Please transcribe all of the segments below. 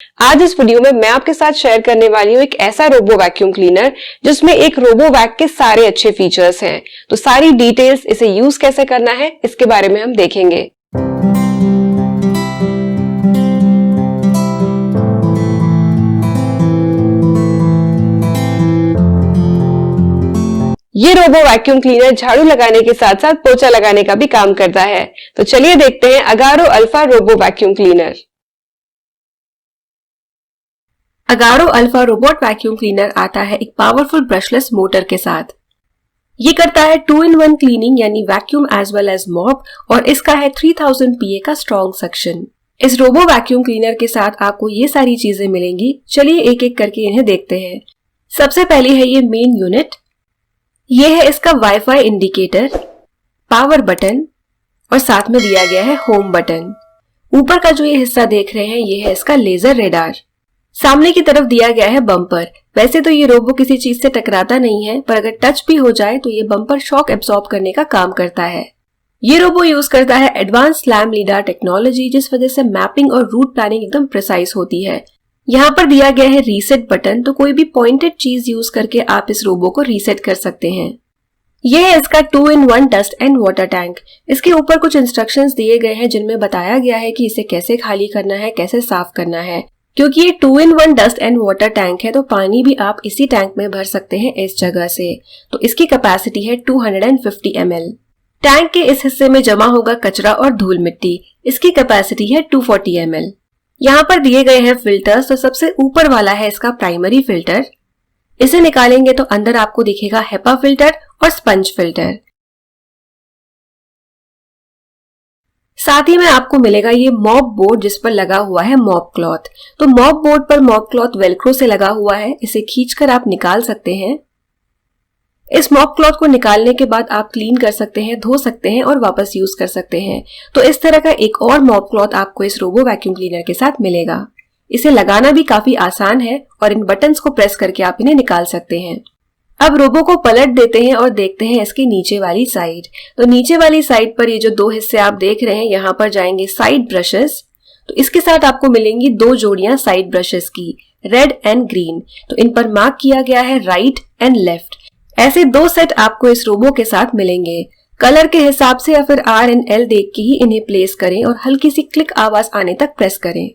आज इस वीडियो में मैं आपके साथ शेयर करने वाली हूँ एक ऐसा रोबो वैक्यूम क्लीनर जिसमें एक रोबो वैक के सारे अच्छे फीचर्स हैं। तो सारी डिटेल्स, इसे यूज कैसे करना है, इसके बारे में हम देखेंगे। ये रोबो वैक्यूम क्लीनर झाड़ू लगाने के साथ साथ पोछा लगाने का भी काम करता है। तो चलिए देखते हैं Agaro alpha robo vacuum cleaner. Agaro alpha robot vacuum cleaner आता है एक पावरफुल ब्रशलेस मोटर के साथ। ये करता है 2-in-1 क्लीनिंग यानी vacuum as well as mop, और इसका है 3000 PA का स्ट्रॉन्ग सक्शन। इस रोबो वैक्यूम क्लीनर के साथ आपको ये सारी चीजें मिलेंगी। चलिए एक एक करके इन्हें देखते हैं। सबसे पहले है ये मेन यूनिट। ये है इसका वाईफाई इंडिकेटर, पावर बटन और साथ में दिया गया है होम बटन। ऊपर का जो ये हिस्सा देख रहे हैं ये है इसका लेजर रेडार। सामने की तरफ दिया गया है बम्पर। वैसे तो ये रोबो किसी चीज से टकराता नहीं है, पर अगर टच भी हो जाए तो ये बम्पर शॉक एब्सॉर्ब करने का काम करता है। ये रोबो यूज करता है एडवांस स्लैम लीडार टेक्नोलॉजी, जिस वजह से मैपिंग और रूट प्लानिंग एकदम प्रिसाइज होती है। यहाँ पर दिया गया है रीसेट बटन, तो कोई भी पॉइंटेड चीज यूज करके आप इस रोबो को रीसेट कर सकते हैं। यह है इसका 2-in-1 dust and water tank. इसके ऊपर कुछ इंस्ट्रक्शंस दिए गए हैं जिनमें बताया गया है कि इसे कैसे खाली करना है, कैसे साफ करना है। क्योंकि ये 2-in-1 dust and water tank है तो पानी भी आप इसी टैंक में भर सकते हैं इस जगह से। तो इसकी कैपेसिटी है 250 ml। टैंक के इस हिस्से में जमा होगा कचरा और धूल मिट्टी। इसकी कैपेसिटी है 240 ml। यहाँ पर दिए गए हैं फिल्टर्स। तो सबसे ऊपर वाला है इसका प्राइमरी फिल्टर। इसे निकालेंगे तो अंदर आपको दिखेगा हेपा फिल्टर और स्पंज फिल्टर। साथ ही में आपको मिलेगा ये मॉप बोर्ड जिस पर लगा हुआ है मॉप क्लॉथ। तो मॉप बोर्ड पर मॉप क्लॉथ वेलक्रो से लगा हुआ है, इसे खींचकर आप निकाल सकते हैं। इस मॉप क्लॉथ को निकालने के बाद आप क्लीन कर सकते हैं, धो सकते हैं और वापस यूज कर सकते हैं। तो इस तरह का एक और मॉप क्लॉथ आपको इस रोबो वैक्यूम क्लीनर के साथ मिलेगा। इसे लगाना भी काफी आसान है और इन बटन्स को प्रेस करके आप इन्हें निकाल सकते हैं। अब रोबो को पलट देते हैं और देखते हैं इसकी नीचे वाली साइड। तो नीचे वाली साइड पर ये जो दो हिस्से आप देख रहे हैं, यहाँ पर जाएंगे साइड ब्रशेस। तो इसके साथ आपको मिलेंगी 2 जोड़ियां साइड ब्रशेस की, रेड एंड ग्रीन। तो इन पर मार्क किया गया है राइट एंड लेफ्ट। ऐसे 2 सेट आपको इस रोबो के साथ मिलेंगे। कलर के हिसाब से या फिर R and L देख के ही इन्हें प्लेस करें और हल्की सी क्लिक आवाज आने तक प्रेस करें।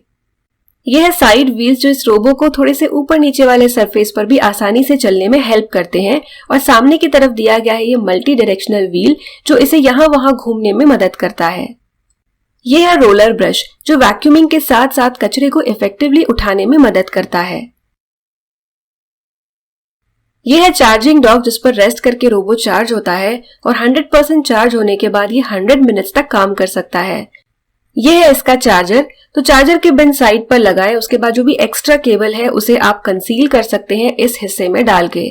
यह है साइड व्हील्स जो इस रोबो को थोड़े से ऊपर नीचे वाले सरफेस पर भी आसानी से चलने में हेल्प करते हैं। और सामने की तरफ दिया गया है ये मल्टी डायरेक्शनल व्हील जो इसे यहाँ वहां घूमने में मदद करता है। यह है रोलर ब्रश जो वैक्यूमिंग के साथ साथ कचरे को इफेक्टिवली उठाने में मदद करता है। यह है चार्जिंग डॉक जिस पर रेस्ट करके रोबो चार्ज होता है और 100% चार्ज होने के बाद ये 100 मिनट्स तक काम कर सकता है। यह है इसका चार्जर। तो चार्जर के पिन साइड पर लगाएं, उसके बाद जो भी एक्स्ट्रा केबल है उसे आप कंसील कर सकते हैं इस हिस्से में डाल के।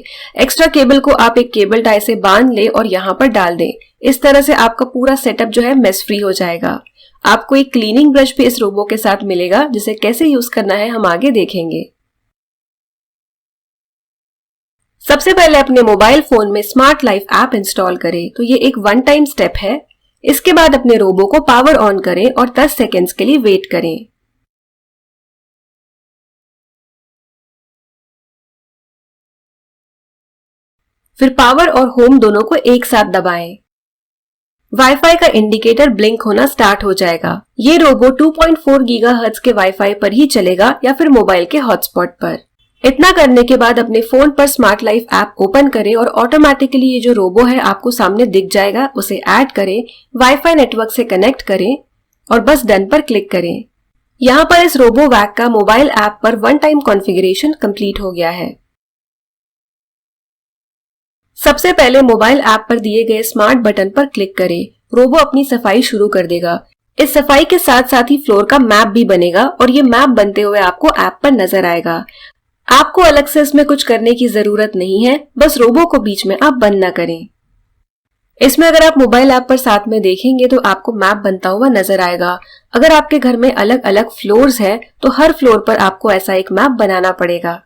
एक्स्ट्रा केबल को आप एक केबल टाई से बांध ले और यहाँ पर डाल दें। इस तरह से आपका पूरा सेटअप जो है मेस फ्री हो जाएगा। आपको एक क्लीनिंग ब्रश भी इस रोबो के साथ मिलेगा, जिसे कैसे यूज करना है हम आगे देखेंगे। सबसे पहले अपने मोबाइल फोन में स्मार्ट लाइफ ऐप इंस्टॉल करें। तो ये एक 1 टाइम स्टेप है। इसके बाद अपने रोबो को पावर ऑन करें और 10 सेकेंड्स के लिए वेट करें। फिर पावर और होम दोनों को एक साथ दबाएं। वाईफाई का इंडिकेटर ब्लिंक होना स्टार्ट हो जाएगा। ये रोबो 2.4 गीगाहर्ट्ज के वाईफाई पर ही चलेगा या फिर मोबाइल के हॉटस्पॉट पर। इतना करने के बाद अपने फोन पर स्मार्ट लाइफ ऐप ओपन करें और ऑटोमेटिकली ये जो रोबो है आपको सामने दिख जाएगा। उसे ऐड करें, वाईफाई नेटवर्क से कनेक्ट करें और बस डन पर क्लिक करें। यहाँ पर इस रोबो वैक का मोबाइल ऐप पर 1 टाइम कॉन्फ़िगरेशन कंप्लीट हो गया है। सबसे पहले मोबाइल ऐप पर दिए गए स्मार्ट बटन पर क्लिक करें। रोबो अपनी सफाई शुरू कर देगा। इस सफाई के साथ साथ ही फ्लोर का मैप भी बनेगा और ये मैप बनते हुए आपको ऐप पर नजर आएगा। आपको अलग से इसमें कुछ करने की जरूरत नहीं है, बस रोबो को बीच में आप बंद ना करें। इसमें अगर आप मोबाइल ऐप पर साथ में देखेंगे तो आपको मैप बनता हुआ नजर आएगा। अगर आपके घर में अलग अलग फ्लोर्स हैं तो हर फ्लोर पर आपको ऐसा एक मैप बनाना पड़ेगा।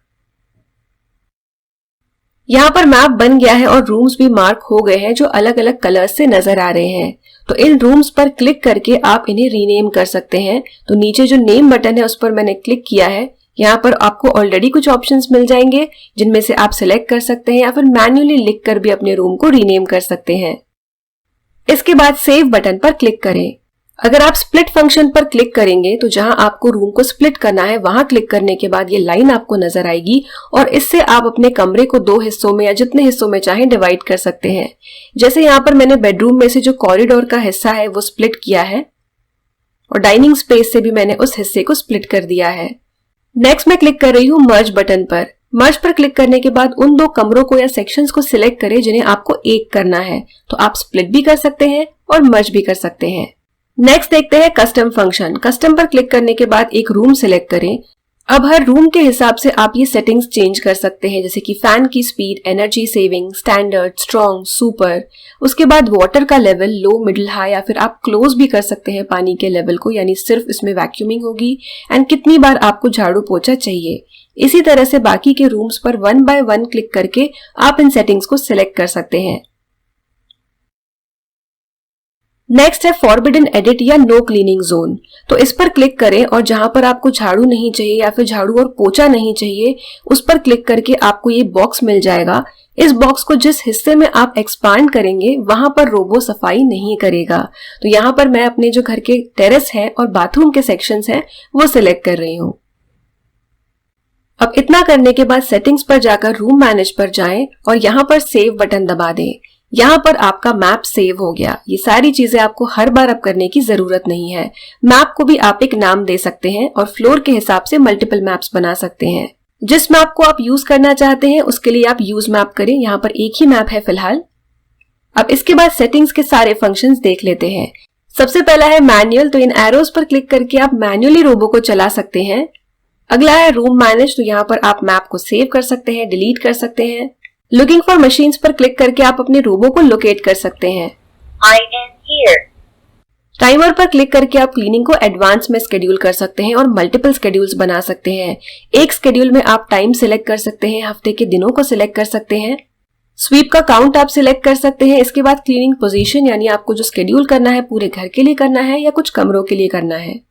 यहाँ पर मैप बन गया है और रूम्स भी मार्क हो गए हैं जो अलग अलग कलर्स से नजर आ रहे हैं। तो इन रूम्स पर क्लिक करके आप इन्हें रीनेम कर सकते हैं। तो नीचे जो नेम बटन है उस पर मैंने क्लिक किया है। यहाँ पर आपको ऑलरेडी कुछ ऑप्शंस मिल जाएंगे जिनमें से आप सिलेक्ट कर सकते हैं या फिर मैन्युअली लिखकर भी अपने रूम को रीनेम कर सकते हैं। इसके बाद सेव बटन पर क्लिक करें। अगर आप स्प्लिट फंक्शन पर क्लिक करेंगे तो जहां आपको रूम को स्प्लिट करना है वहां क्लिक करने के बाद ये लाइन आपको नजर आएगी और इससे आप अपने कमरे को 2 हिस्सों में या जितने हिस्सों में चाहें डिवाइड कर सकते हैं। जैसे यहाँ पर मैंने बेडरूम में से जो कॉरिडोर का हिस्सा है वो स्प्लिट किया है और डाइनिंग स्पेस से भी मैंने उस हिस्से को स्प्लिट कर दिया है। नेक्स्ट मैं क्लिक कर रही हूँ मर्ज बटन पर। मर्ज पर क्लिक करने के बाद उन 2 कमरों को या सेक्शंस को सिलेक्ट करें जिन्हें आपको एक करना है। तो आप स्प्लिट भी कर सकते हैं और मर्ज भी कर सकते हैं। नेक्स्ट देखते हैं कस्टम फंक्शन। कस्टम पर क्लिक करने के बाद एक रूम सिलेक्ट करें। अब हर रूम के हिसाब से आप ये सेटिंग्स चेंज कर सकते हैं, जैसे कि फैन की speed, energy saving, standard, strong, super. उसके बाद वाटर का लेवल लो, मिडिल, हाई, या फिर आप क्लोज भी कर सकते हैं पानी के लेवल को, यानी सिर्फ इसमें वैक्यूमिंग होगी। एंड कितनी बार आपको झाड़ू पोछा चाहिए। इसी तरह से बाकी के रूम्स पर 1 बाय 1 क्लिक करके आप इन सेटिंग्स को सिलेक्ट कर सकते हैं। नेक्स्ट है फॉरबिडन एडिट या नो क्लीनिंग जोन। तो इस पर क्लिक करें और जहां पर आपको झाड़ू नहीं चाहिए या फिर झाड़ू और पोछा नहीं चाहिए उस पर क्लिक करके आपको ये बॉक्स मिल जाएगा। इस बॉक्स को जिस हिस्से में आप एक्सपांड करेंगे वहां पर रोबो सफाई नहीं करेगा। तो यहाँ पर मैं अपने जो घर के टेरेस है और बाथरूम के सेक्शंस हैं वो सिलेक्ट कर रही हूँ। अब इतना करने के बाद सेटिंग्स पर जाकर रूम मैनेज पर जाएं और यहाँ पर सेव बटन दबा दें। यहाँ पर आपका मैप सेव हो गया। ये सारी चीजें आपको हर बार अब करने की जरूरत नहीं है। मैप को भी आप एक नाम दे सकते हैं और फ्लोर के हिसाब से मल्टीपल मैप्स बना सकते हैं। जिस मैप को आप यूज करना चाहते हैं उसके लिए आप यूज मैप करें। यहाँ पर एक ही मैप है फिलहाल। अब इसके बाद सेटिंग्स के सारे फंक्शंस देख लेते हैं। सबसे पहला है मैनुअल। तो इन एरोज पर क्लिक करके आप मैन्युअली रोबो को चला सकते हैं। अगला है रूम मैनेज। तो यहाँ पर आप मैप को सेव कर सकते हैं, डिलीट कर सकते हैं। लुकिंग फॉर मशीन्स पर क्लिक करके आप अपने रोबो को लोकेट कर सकते हैं। I am here. टाइमर पर क्लिक करके आप क्लीनिंग को एडवांस में स्केड्यूल कर सकते हैं और मल्टीपल स्केड्यूल्स बना सकते हैं। एक स्केड्यूल में आप टाइम सिलेक्ट कर सकते हैं, हफ्ते के दिनों को सिलेक्ट कर सकते हैं, स्वीप का काउंट आप सिलेक्ट कर सकते हैं। इसके बाद क्लीनिंग पोजीशन, यानी आपको जो स्केड्यूल करना है पूरे घर के लिए करना है या कुछ कमरों के लिए करना है।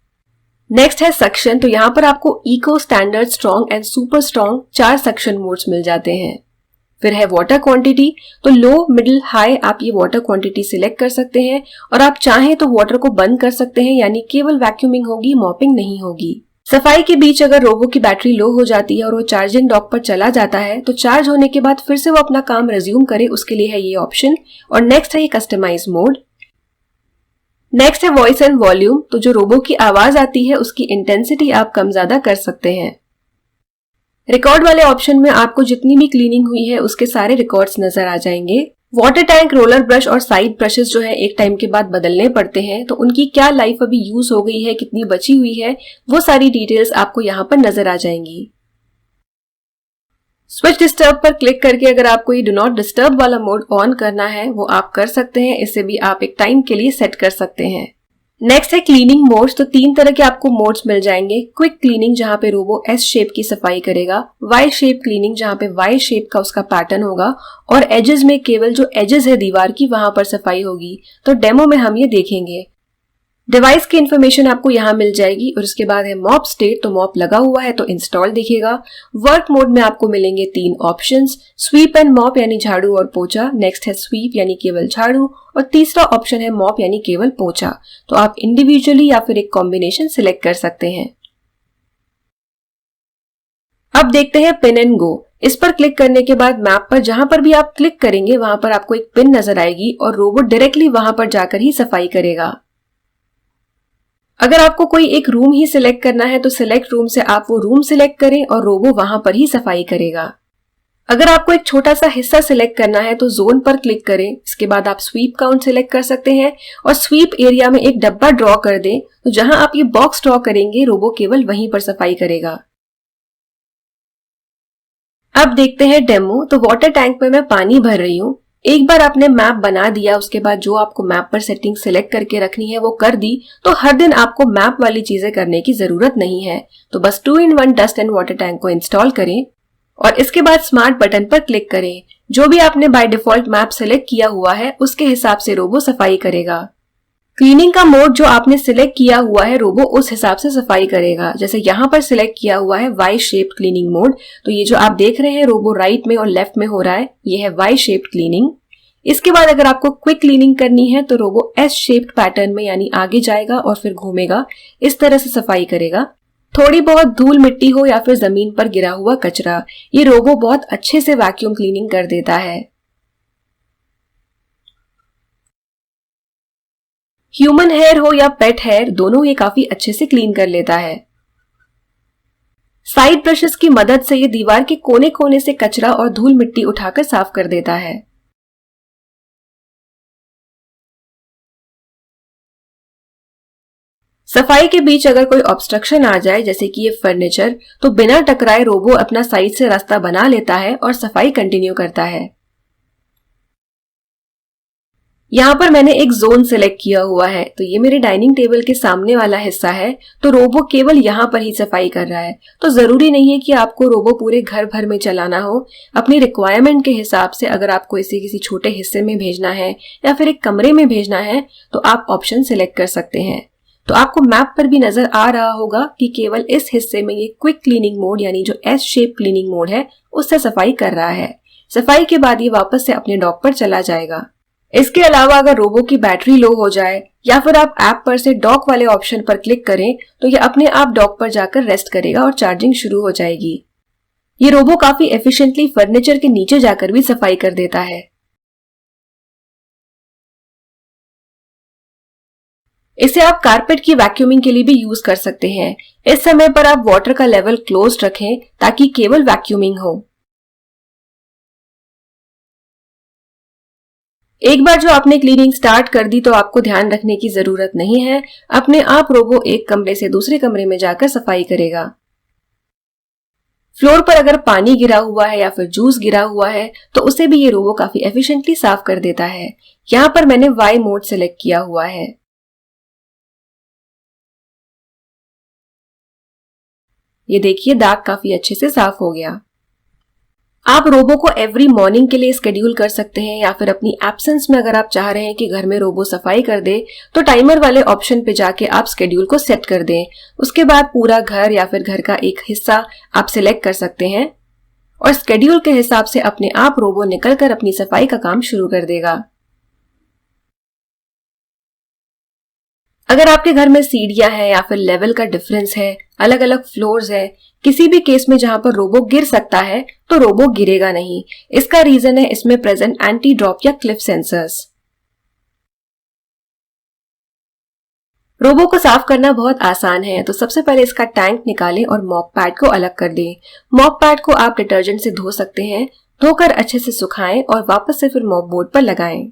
नेक्स्ट है सक्शन। तो यहाँ पर आपको eco, standard, strong and super strong 4 suction modes मिल जाते हैं। फिर है वाटर क्वांटिटी। तो लो, मिडिल, हाई आप ये वाटर क्वांटिटी सिलेक्ट कर सकते हैं और आप चाहें तो वाटर को बंद कर सकते हैं, यानी केवल वैक्यूमिंग होगी, मॉपिंग नहीं होगी। सफाई के बीच अगर रोबो की बैटरी लो हो जाती है और वो चार्जिंग डॉक पर चला जाता है तो चार्ज होने के बाद फिर से वो अपना काम रिज्यूम करे, उसके लिए है ये ऑप्शन। और नेक्स्ट है ये कस्टमाइज मोड। नेक्स्ट है वॉइस एंड वॉल्यूम। तो जो रोबो की आवाज आती है उसकी इंटेंसिटी आप कम ज्यादा कर सकते हैं। रिकॉर्ड वाले ऑप्शन में आपको जितनी भी क्लीनिंग हुई है उसके सारे रिकॉर्ड्स नजर आ जाएंगे। वाटर टैंक, रोलर ब्रश और साइड ब्रशेस जो है एक टाइम के बाद बदलने पड़ते हैं, तो उनकी क्या लाइफ अभी यूज हो गई है, कितनी बची हुई है, वो सारी डिटेल्स आपको यहाँ पर नजर आ जाएंगी। स्विच डिस्टर्ब पर क्लिक करके अगर आपको ये डू नॉट डिस्टर्ब वाला मोड ऑन करना है वो आप कर सकते हैं। इसे भी आप एक टाइम के लिए सेट कर सकते हैं। नेक्स्ट है क्लीनिंग मोड्स। तो 3 तरह के आपको मोड्स मिल जाएंगे। क्विक क्लीनिंग जहां पे रोबो एस शेप की सफाई करेगा, वाई शेप क्लीनिंग जहां पे वाई शेप का उसका पैटर्न होगा, और एजेस में केवल जो एजेस है दीवार की वहां पर सफाई होगी। तो डेमो में हम ये देखेंगे। डिवाइस की इन्फॉर्मेशन आपको यहाँ मिल जाएगी और उसके बाद है मॉप स्टेट। तो मॉप लगा हुआ है तो इंस्टॉल दिखेगा। वर्क मोड में आपको मिलेंगे 3 ऑप्शंस, स्वीप एंड मॉप यानी झाड़ू और पोछा। नेक्स्ट है स्वीप यानी केवल झाड़ू और तीसरा ऑप्शन है मॉप यानी केवल पोछा। तो आप इंडिविजुअली या फिर एक कॉम्बिनेशन सिलेक्ट कर सकते हैं। अब देखते हैं पिन एंड गो। इस पर क्लिक करने के बाद मैप पर जहां पर भी आप क्लिक करेंगे वहां पर आपको एक पिन नजर आएगी और रोबोट डायरेक्टली वहां पर जाकर ही सफाई करेगा। अगर आपको कोई एक रूम ही सिलेक्ट करना है तो सिलेक्ट रूम से आप वो रूम सिलेक्ट करें और रोबो वहां पर ही सफाई करेगा। अगर आपको एक छोटा सा हिस्सा सिलेक्ट करना है तो जोन पर क्लिक करें। इसके बाद आप स्वीप काउंट सिलेक्ट कर सकते हैं और स्वीप एरिया में एक डब्बा ड्रॉ कर दें। तो जहां आप ये बॉक्स ड्रॉ करेंगे रोबो केवल वहीं पर सफाई करेगा। अब देखते हैं डेमो। तो वाटर टैंक में मैं पानी भर रही हूँ। एक बार आपने मैप बना दिया, उसके बाद जो आपको मैप पर सेटिंग सिलेक्ट करके रखनी है वो कर दी, तो हर दिन आपको मैप वाली चीजें करने की जरूरत नहीं है। तो बस 2-in-1 dust and water tank को इंस्टॉल करें और इसके बाद स्मार्ट बटन पर क्लिक करें। जो भी आपने बाय डिफॉल्ट मैप सिलेक्ट किया हुआ है उसके हिसाब से रोबो सफाई करेगा। क्लीनिंग का मोड जो आपने सिलेक्ट किया हुआ है रोबो उस हिसाब से सफाई करेगा। जैसे यहाँ पर सिलेक्ट किया हुआ है वाई शेप्ड क्लीनिंग मोड, तो ये जो आप देख रहे हैं रोबो राइट में और लेफ्ट में हो रहा है, ये है वाई शेप्ड क्लीनिंग। इसके बाद अगर आपको क्विक क्लीनिंग करनी है तो रोबो एस शेप्ड पैटर्न में यानी आगे जाएगा और फिर घूमेगा, इस तरह से सफाई करेगा। थोड़ी बहुत धूल मिट्टी हो या फिर जमीन पर गिरा हुआ कचरा, ये रोबो बहुत अच्छे से वैक्यूम क्लीनिंग कर देता है। ह्यूमन हेयर हो या पेट हेयर, दोनों ये काफी अच्छे से क्लीन कर लेता है। साइड ब्रशेस की मदद से ये दीवार के कोने कोने से कचरा और धूल मिट्टी उठाकर साफ कर देता है। सफाई के बीच अगर कोई ऑब्स्ट्रक्शन आ जाए, जैसे कि ये फर्नीचर, तो बिना टकराए रोबो अपना साइड से रास्ता बना लेता है और सफाई कंटिन्यू करता है। यहाँ पर मैंने एक जोन सिलेक्ट किया हुआ है, तो ये मेरे डाइनिंग टेबल के सामने वाला हिस्सा है, तो रोबो केवल यहाँ पर ही सफाई कर रहा है। तो जरूरी नहीं है कि आपको रोबो पूरे घर भर में चलाना हो। अपनी रिक्वायरमेंट के हिसाब से अगर आपको इसे किसी छोटे हिस्से में भेजना है या फिर एक कमरे में भेजना है तो आप ऑप्शन सिलेक्ट कर सकते हैं। तो आपको मैप पर भी नजर आ रहा होगा कि केवल इस हिस्से में ये क्विक क्लीनिंग मोड यानी जो एस शेप क्लीनिंग मोड है उससे सफाई कर रहा है। सफाई के बाद ये वापस से अपने डॉक पर चला जाएगा। इसके अलावा अगर रोबो की बैटरी लो हो जाए या फिर आप ऐप पर से डॉक वाले ऑप्शन पर क्लिक करें तो ये अपने आप डॉक पर जाकर रेस्ट करेगा और चार्जिंग शुरू हो जाएगी। ये रोबो काफी एफिशिएंटली फर्नीचर के नीचे जाकर भी सफाई कर देता है। इसे आप कारपेट की वैक्यूमिंग के लिए भी यूज कर सकते हैं। इस समय पर आप वाटर का लेवल क्लोज रखें ताकि केवल वैक्यूमिंग हो। एक बार जो आपने क्लीनिंग स्टार्ट कर दी तो आपको ध्यान रखने की जरूरत नहीं है, अपने आप रोबो एक कमरे से दूसरे कमरे में जाकर सफाई करेगा। फ्लोर पर अगर पानी गिरा हुआ है या फिर जूस गिरा हुआ है तो उसे भी ये रोबो काफी एफिशिएंटली साफ कर देता है। यहाँ पर मैंने वाई मोड सेलेक्ट किया हुआ है। ये देखिए दाग काफी अच्छे से साफ हो गया। आप रोबो को एवरी मॉर्निंग के लिए स्केड्यूल कर सकते हैं या फिर अपनी एब्सेंस में अगर आप चाह रहे हैं कि घर में रोबो सफाई कर दे तो टाइमर वाले ऑप्शन पे जाके आप स्केड्यूल को सेट कर दें। उसके बाद पूरा घर या फिर घर का एक हिस्सा आप सिलेक्ट कर सकते हैं और स्केड्यूल के हिसाब से अपने आप रोबो निकलकर अपनी सफाई का काम शुरू कर देगा। अगर आपके घर में सीढ़ियां हैं या फिर लेवल का डिफरेंस है, अलग अलग फ्लोर्स है, किसी भी केस में जहां पर रोबो गिर सकता है तो रोबो गिरेगा नहीं। इसका रीजन है इसमें प्रेजेंट एंटी ड्रॉप या क्लिफ सेंसर्स। रोबो को साफ करना बहुत आसान है, तो सबसे पहले इसका टैंक निकालें और मॉप पैड को अलग कर दें। मॉप पैड को आप डिटर्जेंट से धो सकते हैं, धोकर अच्छे से सुखाएं और वापस से फिर मॉप बोर्ड पर लगाएं।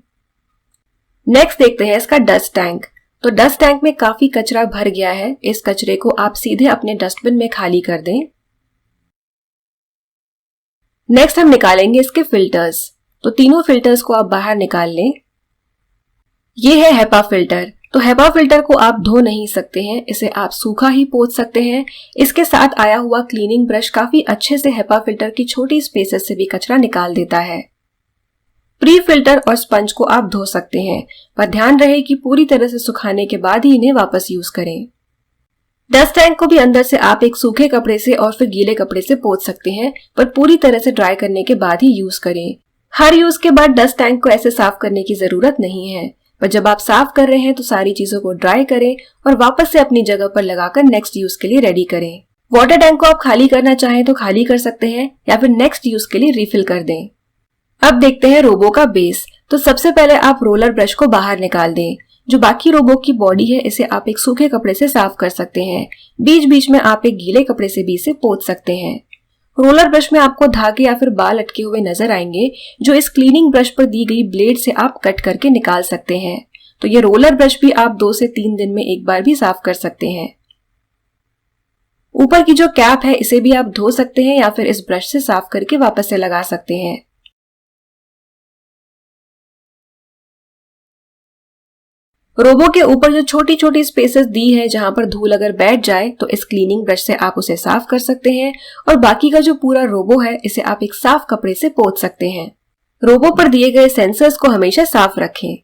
नेक्स्ट देखते हैं इसका डस्ट टैंक। तो डस्ट टैंक में काफी कचरा भर गया है, इस कचरे को आप सीधे अपने डस्टबिन में खाली कर दें। नेक्स्ट हम निकालेंगे इसके फिल्टर्स। तो तीनों फिल्टर्स को आप बाहर निकाल लें। ये है हेपा फिल्टर। तो हेपा फिल्टर को आप धो नहीं सकते हैं, इसे आप सूखा ही पोंछ सकते हैं। इसके साथ आया हुआ क्लीनिंग ब्रश काफी अच्छे से हेपा फिल्टर की छोटी स्पेसेस से भी कचरा निकाल देता है। प्री फिल्टर और स्पंज को आप धो सकते हैं, पर ध्यान रहे कि पूरी तरह से सुखाने के बाद ही इन्हें वापस यूज करें। डस्ट टैंक को भी अंदर से आप एक सूखे कपड़े से और फिर गीले कपड़े से पोंछ सकते हैं, पर पूरी तरह से ड्राई करने के बाद ही यूज करें। हर यूज के बाद डस्ट टैंक को ऐसे साफ करने की जरूरत नहीं है, पर जब आप साफ कर रहे हैं तो सारी चीजों को ड्राई करें और वापस से अपनी जगह पर लगाकर नेक्स्ट यूज के लिए रेडी करें। वाटर टैंक को आप खाली करना चाहें तो खाली कर सकते हैं या फिर नेक्स्ट यूज के लिए रिफिल कर दें। अब देखते हैं रोबो का बेस। तो सबसे पहले आप रोलर ब्रश को बाहर निकाल दें। जो बाकी रोबो की बॉडी है इसे आप एक सूखे कपड़े से साफ कर सकते हैं। बीच बीच में आप एक गीले कपड़े से भी इसे पोंछ सकते हैं। रोलर ब्रश में आपको धागे या फिर बाल अटके हुए नजर आएंगे, जो इस क्लीनिंग ब्रश पर दी गई ब्लेड से आप कट करके निकाल सकते हैं। तो ये रोलर ब्रश भी आप 2 से 3 दिन में एक बार भी साफ कर सकते हैं। ऊपर की जो कैप है इसे भी आप धो सकते हैं या फिर इस ब्रश से साफ करके वापस से लगा सकते हैं। रोबो के ऊपर जो छोटी छोटी स्पेसेस दी है जहां पर धूल अगर बैठ जाए तो इस क्लीनिंग ब्रश से आप उसे साफ कर सकते हैं और बाकी का जो पूरा रोबो है इसे आप एक साफ कपड़े से पोंछ सकते हैं। रोबो पर दिए गए सेंसर्स को हमेशा साफ रखें।